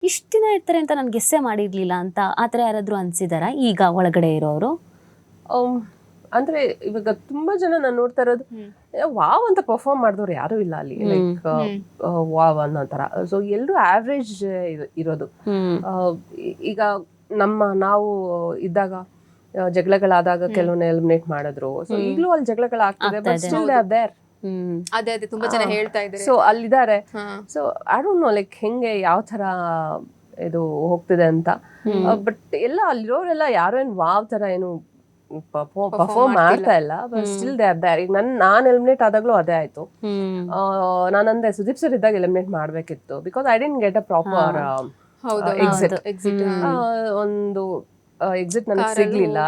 ಇಷ್ಟು ದಿನ ಇರ್ತಾರೆ ಅಂತ ನಾನು ಗೆಸ್ಸೇ ಮಾಡಿರ್ಲಿಲ್ಲ ಅಂತ ಆ ಥರ ಯಾರಾದರೂ ಅನ್ಸಿದಾರಾ ಈಗ ಒಳಗಡೆ ಇರೋರು? ಅಂದ್ರೆ ಇವಾಗ ತುಂಬಾ ಜನ ನಾನು ನೋಡ್ತಾ ಇರೋದು ವಾವ್ ಅಂತ ಪರ್ಫಾರ್ಮ್ ಮಾಡಿದವ್ರು ಯಾರು ಇಲ್ಲ ಅಲ್ಲಿ, ಲೈಕ್ ವಾವ್ ಅನ್ನೋ ತರ. ಸೊ ಎಲ್ಲರೂ ಆವ್ರೇಜ್ ಇರೋದು. ಈಗ ನಾವು ಇದ್ದಾಗ ಜಗಳಗಳಾದಾಗ ಕೆಲವನ್ನ ಎಲಿಮಿನೇಟ್ ಮಾಡಿದ್ರು. ಸೊ ಈಗಲೂ ಅಲ್ಲಿ ಜಗಳಗಳಾಗ್ತದೆ, but still they are there. ಅದೇ ತುಂಬಾ ಜನ ಹೇಳ್ತಾ ಇದ್ದಾರೆ. ಸೊ ಅಲ್ಲಿದ್ದಾರೆ. So I don't know like ಹೆಂಗೆ ಯಾವ ತರ ಇದು ಹೋಗ್ತಿದೆ ಅಂತ. ಬಟ್ ಎಲ್ಲ ಅಲ್ಲಿರೋರೆಲ್ಲ ಯಾರು ಏನು ವಾವ್ ತರ ಏನು ಪರ್ಫಾರ್ಮ್ ಮಾಡ್ತಾ ಇಲ್ಲ, but still they are there. ಈಗ ನಾನು ಎಲಿಮಿನೇಟ್ ಆದಾಗ್ಲೂ ಅದೇ ಆಯ್ತು. ನಾನಂದೆ ಸುದೀಪ್ ಸರ್ ಇದ್ದಾಗ ಎಲಿಮಿನೇಟ್ ಮಾಡ್ಬೇಕಿತ್ತು, because I didn't get a proper exit. ಒಂದು ಎಕ್ಸಿಟ್ ನನಗೆ ಸಿಗ್ಲಿಲ್ಲ.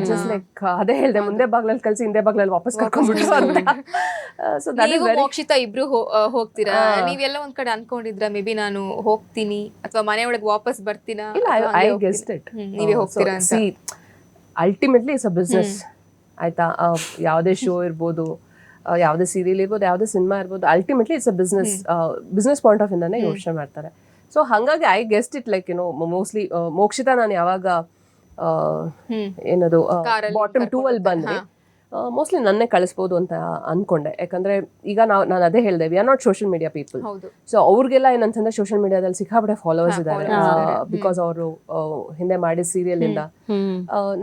ಜಸ್ಟ್ ಲೈಕ್ ಅದೇ ಹೇಳ್ದೆ, ಮುಂದೆ ಬಾಗ್ಲಲ್ಲಿ ಕಳ್ಸಿ ಹಿಂದೆ ಬಾಗ್ಲಲ್ಲಿ ವಾಪಸ್ ಕರ್ಕೊಂಡ್ಬಿಟ್ರು ಅಂತ. So that is very. Mokshitha ಇಬ್ರು ಹೋಗ್ತೀರಾ? ನೀವೆಲ್ಲ ಒಂದ್ ಕಡೆ ಅನ್ಕೊಂಡಿದ್ರ ಮೇ ಬಿ ನಾನು ಹೋಗ್ತೀನಿ ಅಥವಾ ಮನೆ ಒಳಗೆ ವಾಪಸ್ ಬರ್ತೀನಾ? ಇಲ್ಲ, ಐ ಗೆಸ್ಡ್ ಇಟ್. ನೀವೇ ಹೋಗ್ತೀರಾ ಅಂತ. ಅಲ್ಟಿಮೇಟ್ಲಿ ಇಟ್ಸ್ ಅ ಬಿಸ್ನೆಸ್, ಆಯ್ತಾ? ಯಾವುದೇ ಶೋ ಇರ್ಬೋದು, ಯಾವುದೇ ಸೀರಿಯಲ್ ಇರ್ಬೋದು, ಯಾವುದೇ ಸಿನಿಮಾ ಇರ್ಬೋದು, ultimately it's a business point of ಇಂದಾನೆ ಯೋಚನೆ ಮಾಡ್ತಾರೆ. ಸೊ ಹಾಗಾಗಿ I guest it like mostly Mokshitha ನಾನು ಯಾವಾಗ ಏನದು ಬಾಟಮ್ 2 ಅಲ್ಲಿ ಬಂದ್ರೆ ಮೋಸ್ಟ್ಲಿ ನನ್ನೇ ಕಳಿಸ್ಬೋದು ಅಂತ ಅನ್ಕೊಂಡೆ. ಯಾಕಂದ್ರೆ ಈಗ ನಾನು ಅದೇ ಹೇಳಿದೆ, we are not social media people. So ಅವ್ರಿಗೆಲ್ಲ ಏನಂತಂದ್ರೆ ಸೋಷಿಯಲ್ ಮೀಡಿಯಾದಲ್ಲಿ ಸಿಕ್ಕಾಪಟ್ಟೆ ಫಾಲೋವರ್ಸ್ ಇದ್ದಾರೆ, ಬಿಕಾಸ್ ಅವರು ಹಿಂದೆ ಮಾಡಿದ ಸೀರಿಯಲ್ ಇಂದ.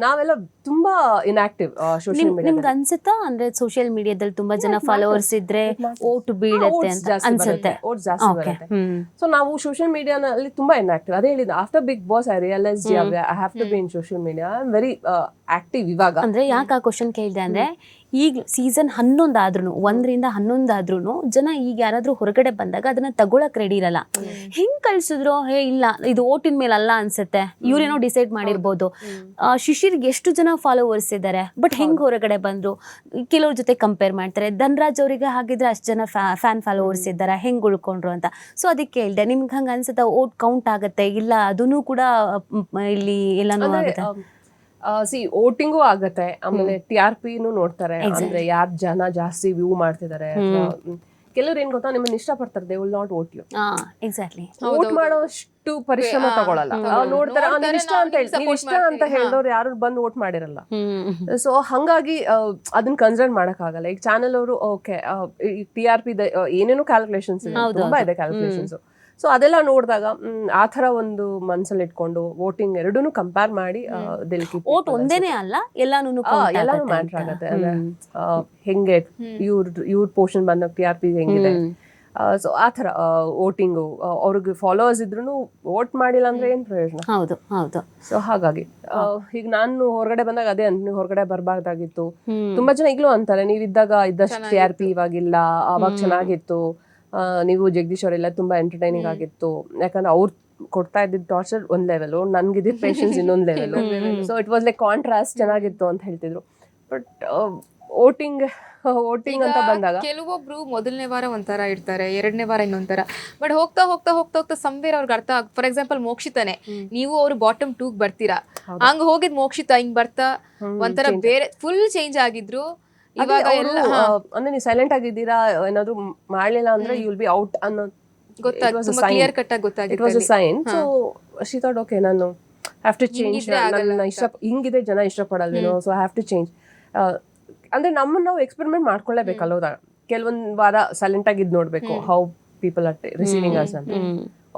ನಾವೆಲ್ಲ ತುಂಬಾ ಇನ್ಆಕ್ಟಿವ್ ಸೋಷಿಯಲ್ ಮೀಡಿಯಾ. ನಿಮ್ಗೆ ಅನ್ಸುತ್ತಾ ಅಂದ್ರೆ ಸೋಷಿಯಲ್ ಮೀಡಿಯಾದಲ್ಲಿ ತುಂಬಾ ಜನ ಫಾಲೋವರ್ಸ್ ಇದ್ರೆ ಓಟ್ ಬೀಳುತ್ತೆ ಅಂತ ಅನ್ಸುತ್ತೆ? ಓಟ್ ಜಾಸ್ತಿ ಬರುತ್ತೆ. ಸೊ ನಾವು ಸೋಷಿಯಲ್ ಮೀಡಿಯಾನಲ್ಲಿ ತುಂಬಾ ಇನ್ಆಕ್ಟಿವ್. ಅದೇ ಹೇಳಿದ, after Big Boss I realise I have to be in social media. I am very active ಇವಾಗ. ಅಂದ್ರೆ ಯಾಕೆ ಆ ಕ್ವಶನ್ ಕೇಳಿದೆ ಅಂದ್ರೆ, ಈಗ ಸೀಸನ್ 11 ಆದ್ರೂ 1ರಿಂದ 11 ಆದ್ರೂ ಜನ ಈಗ ಯಾರಾದ್ರೂ ಹೊರಗಡೆ ಬಂದಾಗ ಅದನ್ನ ತಗೊಳಕ್ ರೆಡಿ ಇರಲ್ಲ. ಹೆಂಗ್ ಕಳ್ಸಿದ್ರು, ಇಲ್ಲ ಇದು ಓಟಿನ ಮೇಲೆ ಅಲ್ಲ ಅನ್ಸುತ್ತೆ, ಇವ್ರೇನೋ ಡಿಸೈಡ್ ಮಾಡಿರ್ಬೋದು. ಶಿಶಿರ್ಗೆ ಎಷ್ಟು ಜನ ಫಾಲೋವರ್ಸ್ ಇದ್ದಾರೆ, ಬಟ್ ಹೆಂಗ್ ಹೊರಗಡೆ ಬಂದ್ರು, ಕೆಲವ್ರ ಜೊತೆ ಕಂಪೇರ್ ಮಾಡ್ತಾರೆ. ಧನ್ರಾಜ್ ಅವರಿಗೆ ಹಾಗಿದ್ರೆ ಅಷ್ಟು ಜನ ಫ್ಯಾನ್ ಫಾಲೋವರ್ಸ್ ಇದ್ದಾರೆ, ಹೆಂಗ್ ಉಳ್ಕೊಂಡ್ರು ಅಂತ. ಸೊ ಅದಕ್ಕೆ ಹೇಳ್ದೆ, ನಿಮ್ಗೆ ಹಂಗ ಅನ್ಸುತ್ತಾ ಓಟ್ ಕೌಂಟ್ ಆಗತ್ತೆ? ಇಲ್ಲ ಅದನ್ನು ಕೂಡ ಇಲ್ಲಿ ಎಲ್ಲಾನು ಆಗುತ್ತೆ. ವೋಟಿಂಗು ಆಗತ್ತೆ, ಆಮೇಲೆ TRP ನೋಡ್ತಾರೆ, ಅಂದ್ರೆ ಯಾರ್ ಜನ ಜಾಸ್ತಿ ವ್ಯೂ ಮಾಡ್ತಿದ್ದಾರೆ. ಕೆಲವ್ರು ಏನ್ ಗೊತ್ತಾ, ನಿಮ್ಮನ್ನ ಇಷ್ಟಪಡ್ತಾರೆ, they will not vote you. Exactly. Vote ಮಾಡೋಷ್ಟು ಪರಿಶ್ರಮ ತಗೊಳಲ್ಲ. ನೋಡ್ತಾರೆ, ನೀವ್ ಇಷ್ಟ ಅಂತ ಹೇಳಿ, ನೀವ್ ಇಷ್ಟ ಅಂತ ಹೇಳಿದವ್ರು ಯಾರು ಬಂದು ವೋಟ್ ಮಾಡಿರಲ್ಲ. ಸೊ ಹಂಗಾಗಿ ಅದನ್ನ ಕನ್ಸಿಡರ್ ಮಾಡಕ್ ಆಗಲ್ಲ. ಈಗ ಚಾನೆಲ್ ಅವರು ಓಕೆ TRP ಏನೇನೋ ಕ್ಯಾಲ್ಕುಲೇಷನ್ಸ್ ಇದೆ, ತುಂಬಾ ಇದೆ ಕ್ಯಾಲ್ಕುಲೇಷನ್ಸ್. ಸೊ ಅದೆಲ್ಲ ನೋಡಿದಾಗ ಆ ತರ ಒಂದು ಮನ್ಸಲ್ಲಿ ಇಟ್ಕೊಂಡು ವೋಟಿಂಗ್ ಎರಡೂನು ಕಂಪೇರ್ ಮಾಡಿ ವೋಟ್ ಒಂದೇನೆ ಅಲ್ಲ, ಎಲ್ಲಾನು ಮ್ಯಾಟರ್ ಆಗತ್ತೆ. ಅಂದ್ರೆ ಹೆಂಗೆ ಇವ್ರ ಪೋರ್ಷನ್ ಬಂದಾಗ TRP ಹೆಂಗಿದೆ. ಸೊ ಆ ತರ ವೋಟಿಂಗು, ಅವ್ರಿಗೆ ಫಾಲೋವರ್ಸ್ ಇದ್ರು ವೋಟ್ ಮಾಡಿಲ್ಲ ಅಂದ್ರೆ ಏನ್ ಪ್ರಯೋಜನ? ಹೌದು ಹೌದು. ಸೊ ಹಾಗಾಗಿ ಈಗ ನಾನು ಹೊರಗಡೆ ಬಂದಾಗ ಅದೇ ಅಂತ, ನೀವು ಹೊರಗಡೆ ಬರ್ಬಾರ್ದಾಗಿತ್ತು. ತುಂಬಾ ಜನ ಈಗಲೂ ಅಂತಾರೆ, ನೀವಿದ್ದಾಗ ಇದ್ದಷ್ಟು TRP ಇವಾಗಿಲ್ಲ, ಅವಾಗ ಚೆನ್ನಾಗಿತ್ತು, ನೀವು ಜಗದೀಶ್ ಅವರೆಲ್ಲ ತುಂಬಾ ಎಂಟರ್ಟೈನಿಂಗ್ ಆಗಿತ್ತು. ಯಾಕಂದ್ರೆ ಅವ್ರು ಕೊಡ್ತಾ ಇದ್ದಿದ್ ಟಾರ್ಚರ್ ಒಂದ್ ಲೆವೆಲ್, ನನ್ಗಿದ್ದಿದ್ ಪೇಷನ್ಸ್ ಇನ್ನೊಂದ್ level. So it was like contrast, ಚೆನ್ನಾಗಿತ್ತು ಅಂತ ಹೇಳ್ತಿದ್ರು. ಬಟ್ ವೋಟಿಂಗ್ ಅಂತ ಬಂದಾಗ ಕೆಲವೊಬ್ರು ಮೊದಲನೇ ವಾರ ಒಂಥರ ಇರ್ತಾರೆ, ಎರಡನೇ ವಾರ ಇನ್ನೊಂಥರ. ಬಟ್ ಹೋಗ್ತಾ ಹೋಗ್ತಾ ಹೋಗ್ತಾ ಹೋಗ್ತಾ ಸಂವೇರ್ ಅವ್ರಿಗೆ ಅರ್ಥ ಫಾರ್ ಎಕ್ಸಾಂಪಲ್ ಮೋಕ್ಷಿತಾನೆ, ನೀವು ಅವ್ರು ಬಾಟಮ್ 2 ಬರ್ತೀರಾ, ಹಂಗ ಹೋಗಿದ್ ಮೋಕ್ಷಿತಾ ಹಿಂಗ್ ಬರ್ತಾ ಒಂಥರ ಬೇರೆ ಫುಲ್ ಚೇಂಜ್ ಆಗಿದ್ರು. ಇವಾಗ ಅಂದ್ರೆ ನೀವು ಸೈಲೆಂಟ್ ಆಗಿದ್ದೀರಾ, ಏನಾದ್ರು ಮಾಡ್ಲಿಲ್ಲ ಅಂದ್ರೆ ಯು ವಿಲ್ ಬಿ ಔಟ್ ಅನ್ನೋ ಕ್ಲಿಯರ್ ಕಟ್ ಆಗಿ ಗೊತ್ತಾಗಿತ್ತು. It was a sign. So she thought okay, ನಾನು ಹ್ಯಾವ್ ಟು ಚೇಂಜ್. ಹಿಂಗಿದೆ ಜನ ಇಷ್ಟಪಡಲ್ವೇನೋ, ಸೊ ಹ್ಯಾವ್ ಟು ಚೇಂಜ್. ಅಂದ್ರೆ ನಮ್ಮನ್ನ ನಾವು ಎಕ್ಸ್ಪೆರಿಮೆಂಟ್ ಮಾಡ್ಕೊಳ್ಳೇಬೇಕಲ್ಲೋದಾಗ. ಕೆಲವೊಂದ್ ವಾರ ಸೈಲೆಂಟ್ ಆಗಿದ್ ನೋಡ್ಬೇಕು, how people are receiving us ಅಂತ.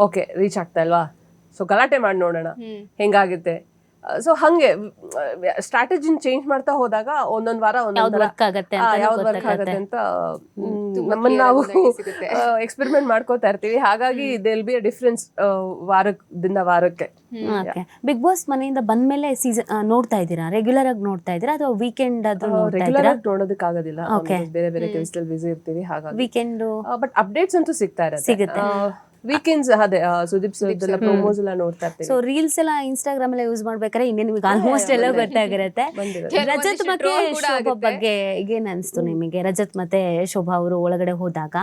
ಓಕೆ ರೀಚ್ ಆಗ್ತಾ ಇಲ್ವಾ, ಸೊ ಗಲಾಟೆ ಮಾಡಿ ನೋಡೋಣ ಹೆಂಗಾಗುತ್ತೆ. ಸೊ ಹಂಗೆ ಸ್ಟ್ರಾಟಜಿನ ಚೇಂಜ್ ಮಾಡ್ತಾ ಹೋದಾಗ ಒಂದೊಂದ್ ವಾರ ಯಾವ್ದು ವರ್ಕ್ ಆಗತ್ತೆ ಅಂತ ನಮ್ಮನ್ನ ನಾವು ಎಕ್ಸ್ಪೆರಿಮೆಂಟ್ ಮಾಡ್ಕೋತಾ ಇರ್ತೀವಿ. ಹಾಗಾಗಿ they will be a difference ವಾರದಿಂದ ವಾರಕ್ಕೆ. ಬಿಗ್ ಬಾಸ್ ಮನೆಯಿಂದ ಬಂದ್ಮೇಲೆ ಸೀಸನ್ ನೋಡ್ತಾ ಇದ್ದೀರಾ, ರೆಗ್ಯುಲರ್ ಆಗಿ ನೋಡ್ತಾ ಇದ್ದೀರಾ ಅಥವಾ ವೀಕೆಂಡ್ ಆದ್ರೂ? ರೆಗ್ಯುಲರ್ ಆಗಿ ನೋಡೋದಕ್ಕೆ ಆಗೋದಿಲ್ಲ, ಬೇರೆ ಬೇರೆ ಕೆಲಸದಲ್ಲಿ ಬಿಸಿ ಇರ್ತೀವಿ. ಹಾಗಾಗಿ ವೀಕೆಂಡ್ ಬಟ್ ಅಪ್ಡೇಟ್ಸ್ ಅಂತೂ ಸಿಗುತ್ತೆ. ವೀಕೆಂಡ್ಸ್ ಅದೇ ಸುದೀಪ್ ಸರ್ದೆಲ್ಲ ಪ್ರೊಮೋಸ್ ಎಲ್ಲ ನೋಡ್ತಾ ಇರ್ತೀವಿ. ಸೊ ರೀಲ್ಸ್ ಎಲ್ಲ ಇನ್ಸ್ಟಾಗ್ರಾಮ್ ಎಲ್ಲ ಯೂಸ್ ಮಾಡ್ಬೇಕಾದ್ರೆ ಇನ್ನೇ ನಿಮಗೆ ಆಲ್ಮೋಸ್ಟ್ ಎಲ್ಲ ಗೊತ್ತಾಗಿರುತ್ತೆ. ರಜತ್ ಮತ್ತೆ ಶೋಭಾ ಬಗ್ಗೆ ಏನ್ ಅನ್ಸ್ತು ನಿಮಗೆ? ರಜತ್ ಮತ್ತೆ ಶೋಭಾ ಅವರು ಒಳಗಡೆ ಹೋದಾಗ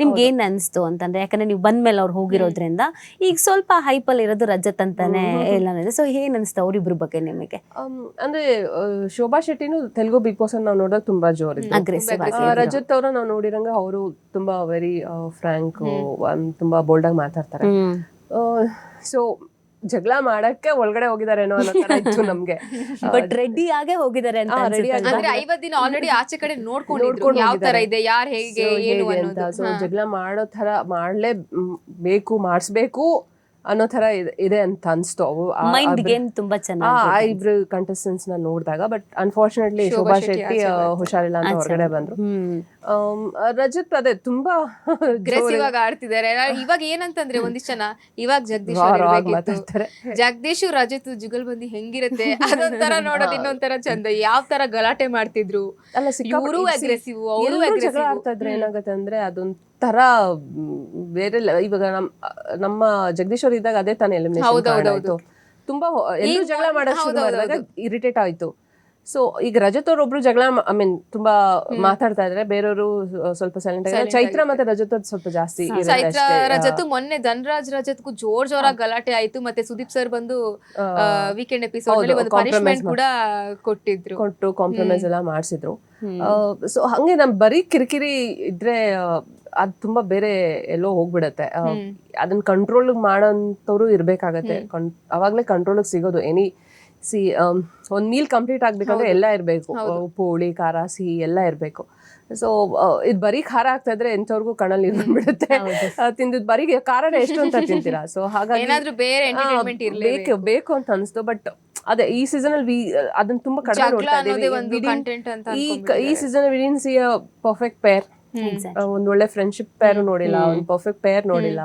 ನಿಮ್ಗೆ ಏನ್ ಅನ್ಸ್ತು ಅಂತಂದ್ರೆ, ಯಾಕಂದ್ರೆ ನೀವು ಬಂದ್ಮೇಲೆ ಅವ್ರು ಹೋಗಿರೋದ್ರಿಂದ ಈಗ ಸ್ವಲ್ಪ ಹೈಪಲ್ ಇರೋದು ರಜತ್ ಅಂತಾನೆ ಎಲ್ಲ. ಸೊ ಏನ್ ಅನ್ಸ್ತು ಅವ್ರಿಬ್ರು ಬಗ್ಗೆ ನಿಮಗೆ? ಅಂದ್ರೆ ಶೋಭಾ ಶೆಟ್ಟಿನು ತೆಲುಗು ಬಿಗ್ ಬಾಸ್ ನಾವು ನೋಡೋದು ತುಂಬಾ ಜೋರಿತ್ತು, ಅಗ್ರೆಸಿವ್ ಆಗಿ. ರಜತ್ ಅವ್ರ ನಾವು ನೋಡಿರಂಗ ಅವರು ತುಂಬಾ ವೆರಿ ಫ್ರಾಂಕ್, ತುಂಬಾ ಬೋಲ್ಡ್ ಆಗಿ ಮಾತಾಡ್ತಾರೆ. ಸೊ ಜಗಳ ಮಾಡಕ್ಕೆ ಒಳಗಡೆ ಹೋಗಿದಾರೇನೋ ಅನ್ನೋ ತರ ಇತ್ತು ನಮ್ಗೆ. ಬಟ್ ರೆಡಿ ಆಗೇ ಹೋಗಿದ್ದಾರೆ ಅಂತ ready ಅನ್ಸುತ್ತೆ ಅಂದ್ರೆ ಅಲ್ವಾ? 50 ದಿನ ಆಲ್ರೆಡಿ ಆಚೆ ಕಡೆ ನೋಡ್ಕೊಂಡಿದ್ರು ಯಾವ ತರ ಇದೆ, ಯಾರು ಹೇಗೆ ಏನು ಅನ್ನೋದು. ಸೊ ಜಗಳ ಮಾಡೋ ತರ ಬೇಕು ಮಾಡಿಸ್ಬೇಕು ಅನ್ನೋ ತರ ಇದೆ ಅಂತ ಅನ್ಸ್ತು. ಮೈಂಡ್ ಗೇಮ್ ತುಂಬಾ ಆ ಚೆನ್ನಾಗಿ ಇಬ್ರು ಕಂಟೆಸ್ಟೆಂಟ್ಸ್ ನ ನೋಡಿದಾಗ. ಬಟ್ ಅನ್ಫಾರ್ಚುನೇಟ್ಲಿ ಶೋಭಾ ಶೆಟ್ಟಿ ಹುಷಾರಿಲ್ಲ ಅಂತ ಹೊರಗಡೆ ಬಂದ್ರು. ರಜತ್ ಅದೇ ತುಂಬಾ ಅಗ್ರೆಸಿವ್ ಆಗಿ ಆಡ್ತಿದ್ದಾರೆ. ಇವಾಗ ಏನಂತಂದ್ರೆ ಒಂದಿಷ್ಟು ಜನ ಇವಾಗ ಜಗದೀಶ್ ಅವ್ರು ಇರ್ಬೇಕಿತ್ತು. ಮಾತಾಡ್ತಾರೆ. ಜಗದೀಶ್ ರಜತ್ ಜುಗಲ್ಬಂದಿ ಹೆಂಗಿರುತ್ತೆ ಅದೊಂಥರ ನೋಡೋದು ಇನ್ನೊಂಥರ ಚಂದ. ಯಾವ ತರ ಗಲಾಟೆ ಮಾಡ್ತಿದ್ರು, ಅಲ್ಲ ಇವರು ಅಗ್ರೆಸಿವ್ ಅವರು ಜಗಳ ಆಡ್ತಾ ಇದ್ರೆ ಏನಾಗುತ್ತೆ ಅಂದ್ರೆ ಅದೊಂಥರ ಬೇರೆ ಇವಾಗ ನಮ್ಮ ಜಗದೀಶ್ ಅವ್ರು ಇದ್ದಾಗ ಅದೇ ತಾನೇ ಎಲಿಮಿನೇಷನ್ ಆಯ್ತು. ತುಂಬಾ ಎಲ್ಲರೂ ಜಗಳ ಮಾಡೋದು ಶುರು ಮಾಡಿದಾಗ ಇರಿಟೇಟ್ ಆಯ್ತು. ಸೊ ಈಗ ರಜತ್ ಅವ್ರು ಒಬ್ರು ಜಗಳ ಐ ಮೀನ್ ತುಂಬಾ ಮಾತಾಡ್ತಾ ಇದ್ರೆ ಬೇರೆಯವರು ಸ್ವಲ್ಪ ಸೈಲೆಂಟ್ ಆಗಿದ್ದಾರೆ. ಚೈತ್ರ ಮತ್ತೆ ರಜತ್ ಅವ್ರು ಸ್ವಲ್ಪ ಜಾಸ್ತಿ ಚೈತ್ರ ರಜತ್ ಮೊನ್ನೆ ಧನರಾಜ್ ರಜತ್ಗೂ ಜೋರಾಗಿ ಗಲಾಟೆ ಆಯ್ತು. ಮತ್ತೆ ಸುದೀಪ್ ಸರ್ ಬಂದು ವೀಕೆಂಡ್ ಎಪಿಸೋಡ್ ನಲ್ಲಿ ಒಂದು ಪನಿಷ್ಮೆಂಟ್ ಕೂಡ ಕೊಟ್ಟು ಕಾಂಪ್ರಮೈಸ್ ಎಲ್ಲ ಮಾಡಿಸಿದ್ರು. ಸೊ ಹಂಗೆ ನಮ್ ಬರೀ ಕಿರಿಕಿರಿ ಇದ್ರೆ ಅದ್ ತುಂಬಾ ಬೇರೆ ಎಲ್ಲೋ ಹೋಗ್ಬಿಡತ್ತೆ. ಅದನ್ನ ಕಂಟ್ರೋಲ್ ಮಾಡೋಂಥವ್ರು ಇರ್ಬೇಕಾಗತ್ತೆ. ಅವಾಗ್ಲೇ ಕಂಟ್ರೋಲ್ ಸಿಗೋದು. ಒಂದ್ ಮೀಲ್ ಕಂಪ್ಲೀಟ್ ಆಗ್ಬೇಕಂದ್ರೆ ಎಲ್ಲ ಇರ್ಬೇಕು. ಉಪ್ಪು ಹುಳಿ ಖಾರ ಸಿಹಿ ಎಲ್ಲ ಇರ್ಬೇಕು. ಸೊ ಇದು ಬರೀ ಖಾರ ಆಗ್ತಾ ಇದ್ರೆ ಎಂಥವ್ರಿಗೂ ಕಣ್ಣಲ್ಲಿ ನೀರು ಬಂದ್ಬಿಡುತ್ತೆ. ತಿಂದಿದ್ ಬರೀ ಖಾರನ ಎಷ್ಟು ಅಂತ ತಿಂತೀರಾ. ಸೊ ಹಾಗಾಗಿ ಬೇಕು ಅಂತ ಅನ್ಸ್ತು. ಬಟ್ ಅದೇ ಈ ಸೀಸನ್ ಅಲ್ಲಿ ಅದನ್ನ ತುಂಬಾ ಕಡಿಮೆ ನೋಡ್ತಾ ಇದ್ದೀವಿ. ಈ season we didn't see a perfect pair. ಒಂದ್ ಒಳ್ಳೆ ಫ್ರೆಂಡ್ಶಿಪ್ ಪೇರ್ ನೋಡಿಲ್ಲ, ಒಂದ್ ಪರ್ಫೆಕ್ಟ್ ಪೇರ್ ನೋಡಿಲ್ಲ.